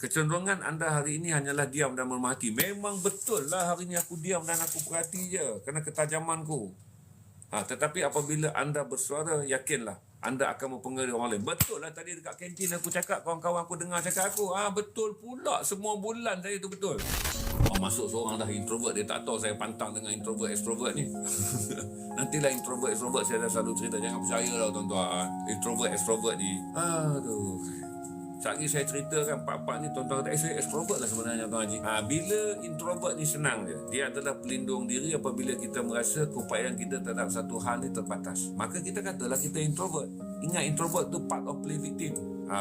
Kecenderungan anda hari ini hanyalah diam dan memerhati. Memang betul lah hari ini aku diam dan aku perhati je kerana ketajamanku. Tetapi apabila anda bersuara, yakinlah anda akan mempengaruhi orang lain. Betul lah tadi dekat kantin aku cakap, kawan-kawan aku dengar cakap aku. Betul pula, semua bulan saya tu betul. Masuk seorang dah introvert, dia tak tahu saya pantang dengan introvert extrovert ni. Nantilah introvert extrovert saya dah selalu cerita, jangan percaya lah tuan-tuan. Introvert extrovert ni, aduh. Sekali saya ceritakan pak-pak ni, tuan-tuan kata, saya extrovert lah sebenarnya Tuan Haji. Bila introvert ni senang je. Dia adalah pelindung diri apabila kita merasa keupayaan kita terhadap satu hal ni terbatas. Maka kita katalah kita introvert. Ingat, introvert tu part of play victim.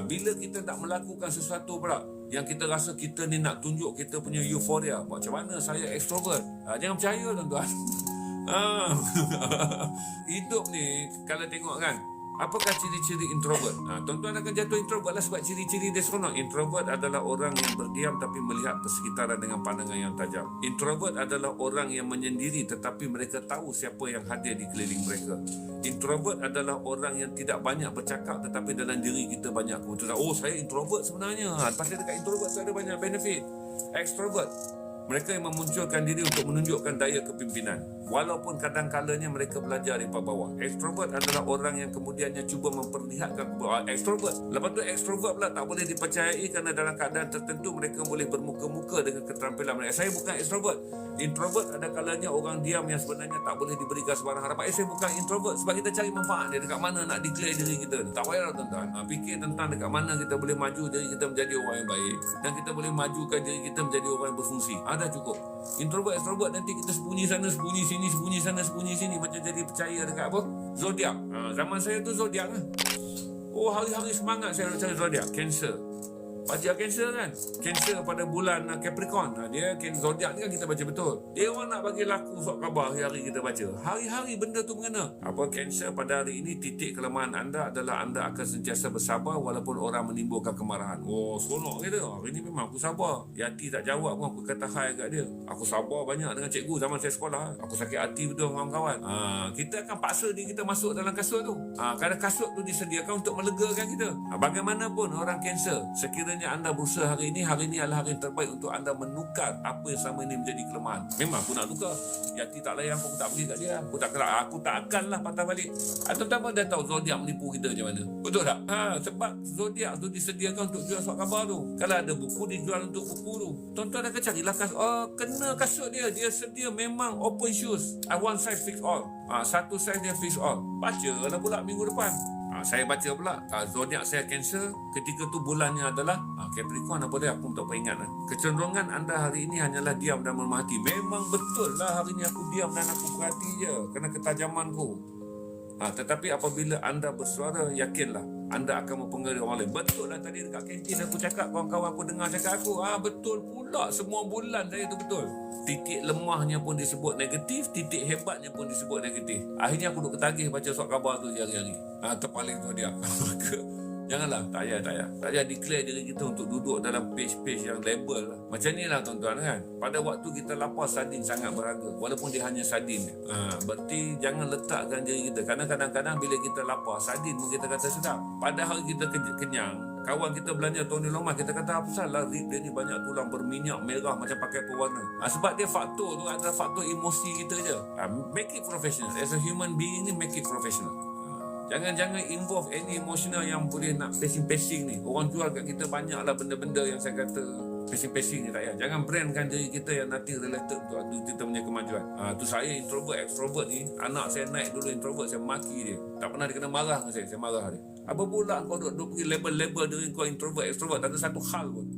Bila kita nak melakukan sesuatu pula yang kita rasa kita ni nak tunjuk kita punya euforia, macam mana saya extrovert, jangan percaya tuan-tuan. Hidup ni kalau tengok kan, apakah ciri-ciri introvert? Tuan-tuan akan jatuh introvert lah sebab ciri-ciri dia seronok. Introvert adalah orang yang berdiam tapi melihat persekitaran dengan pandangan yang tajam. Introvert adalah orang yang menyendiri tetapi mereka tahu siapa yang hadir di keliling mereka. Introvert adalah orang yang tidak banyak bercakap tetapi dalam diri kita banyak kebetulan. Saya introvert sebenarnya. Pasal dekat introvert tu ada banyak benefit. Extrovert, mereka yang memunculkan diri untuk menunjukkan daya kepimpinan walaupun kadang-kalanya mereka belajar daripada bawah. Extrovert adalah orang yang kemudiannya cuba memperlihatkan extrovert. Lepas tu extrovert pula tak boleh dipercayai kerana dalam keadaan tertentu mereka boleh bermuka-muka dengan keterampilan mereka. Saya bukan extrovert. Introvert ada kalanya orang diam yang sebenarnya tak boleh diberikan sebarang harapan. Saya bukan introvert sebab kita cari manfaat dia. Dekat mana nak declare diri kita ni. Tak payah tuan-tuan. Fikir tentang dekat mana kita boleh maju diri kita menjadi orang yang baik dan kita boleh majukan diri kita menjadi orang yang berfungsi. Dah cukup. Introvert, extrovert nanti kita sembunyi sana, sembunyi sini, sembunyi sana, sembunyi sini, macam jadi percaya dekat apa? Zodiak. Zaman saya tu zodiak lah. Hari-hari semangat saya nak cari zodiak. Cancer. Baca Cancer kan? Cancer pada bulan Capricorn. Dia zodiak ni kan kita baca betul. Dia orang nak bagi laku surat khabar hari-hari kita baca. Hari-hari benda tu mengena. Cancer pada hari ini, titik kelemahan anda adalah anda akan sentiasa bersabar walaupun orang menimbulkan kemarahan. Seronok kita. Hari ni memang aku sabar. Yati tak jawab pun aku kata hai kat dia. Aku sabar banyak dengan cikgu zaman saya sekolah. Aku sakit hati betul dengan kawan-kawan. Kita akan paksa diri kita masuk dalam kasut tu. Kerana kasut tu disediakan untuk melegakan kita. Bagaimanapun orang Cancer, sekiranya anda berusaha hari ini adalah hari yang terbaik untuk anda menukar apa yang selama ini menjadi kelemahan. Memang aku nak tukar. Yati tak layan aku tak pergi kat dia. Aku tak akanlah patah balik. Tuan-tuan dah tahu zodiak menipu kita macam mana. Betul tak? Sebab zodiak tu disediakan untuk jual surat khabar tu. Kalau ada buku, dijual untuk buku tu. Tuan-tuan akan carilah kasut. Kena kasut dia. Dia sedia memang open shoes. One size fix all. Satu size dia fix all. Baca lah pula minggu depan. Saya baca pula zodiak saya Cancer, ketika tu bulannya adalah Capricorn. Apa dia aku tak ingat lah. Kecenderungan anda hari ini hanyalah diam dan memerhati. Memang betul lah hari ini aku diam dan aku perhati je kerana ketajamanku. Tetapi apabila anda bersuara, yakinlah anda akan mempengaruhi orang lain. Betul lah tadi dekat kantin aku cakap, kawan-kawan aku dengar cakap aku. Betul pula, semua bulan saya tu betul. Titik lemahnya pun disebut negatif, titik hebatnya pun disebut negatif. Akhirnya aku duduk ketagih baca surat khabar tu hari-hari. Terpaling tu dia. Janganlah, tak payah declare diri kita untuk duduk dalam page-page yang label lah. Macam ni lah tuan-tuan kan. Pada waktu kita lapar, sardin sangat berharga walaupun dia hanya sardin. Berarti jangan letakkan diri kita. Karena kadang-kadang bila kita lapar, sardin pun kita kata sedap. Padahal kita kenyang. Kawan kita belanja Tony Lomas, kita kata apa salah rib dia ni banyak tulang berminyak merah macam pakai pewarna. Sebab dia faktor tu adalah faktor emosi kita je. Make it professional. As a human being ni, make it professional. Jangan involve any emotional yang boleh nak pacing-pacing ni. Orang jual kat kita banyaklah benda-benda yang saya kata pacing-pacing ni tak payah. Jangan brandkan diri kita yang nanti related untuk kita punya kemajuan. Tu saya introvert, extrovert ni. Anak saya naik dulu introvert, saya maki dia. Tak pernah dia kena marah dengan saya marah dia. Apa pula kau duk pergi label-label diri kau introvert, extrovert, tak ada satu hal pun.